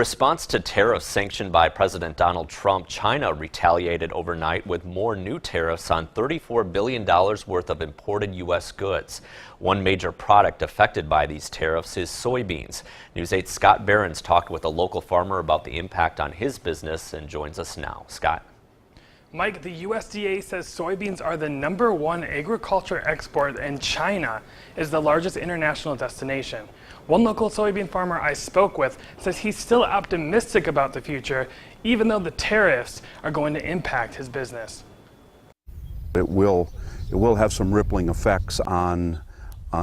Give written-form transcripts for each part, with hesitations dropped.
Response to tariffs sanctioned by President Donald Trump, China retaliated overnight with more new tariffs on $34 billion worth of imported U.S. goods. One major product affected by these tariffs is soybeans. News 8's Scott Behrens talked with a local farmer about the impact on his business and joins us now. Scott. Mike, the USDA says soybeans are the #1 agriculture export and China is the largest international destination. One local soybean farmer I spoke with says he's still optimistic about the future, even though the tariffs are going to impact his business. It will have some rippling effects on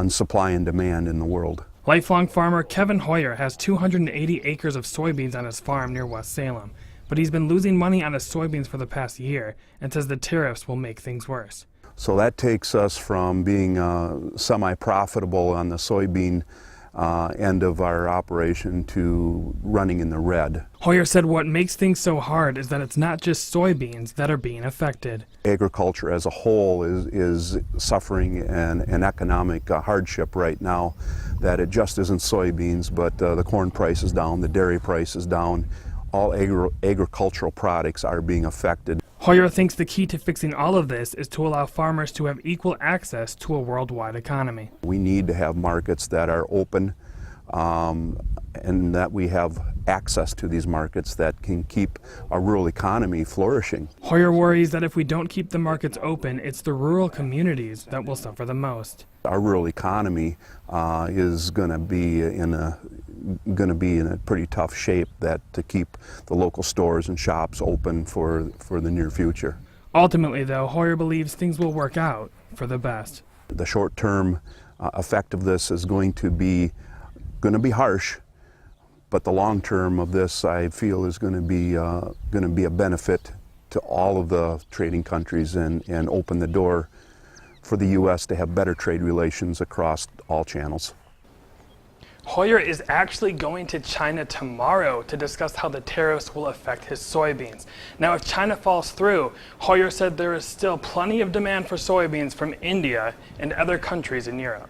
supply and demand in the world. Lifelong farmer Kevin Hoyer has 280 acres of soybeans on his farm near West Salem. But he's been losing money on his soybeans for the past year and says the tariffs will make things worse. So that takes us from being semi-profitable on the soybean end of our operation to running in the red. Hoyer said what makes things so hard is that it's not just soybeans that are being affected. Agriculture as a whole is suffering an economic hardship right now, that it just isn't soybeans, but the corn price is down, the dairy price is down. All agricultural products are being affected. Hoyer thinks the key to fixing all of this is to allow farmers to have equal access to a worldwide economy. We need to have markets that are open and that we have access to these markets that can keep a rural economy flourishing. Hoyer worries that if we don't keep the markets open, it's the rural communities that will suffer the most. Our rural economy is going to be in a pretty tough shape to keep the local stores and shops open for the near future. Ultimately, though, Hoyer believes things will work out for the best. The short-term effect of this is going to be harsh, but the long term of this, I feel, is going to be a benefit to all of the trading countries and open the door for the U.S. to have better trade relations across all channels. Hoyer is actually going to China tomorrow to discuss how the tariffs will affect his soybeans. Now, if China falls through, Hoyer said there is still plenty of demand for soybeans from India and other countries in Europe.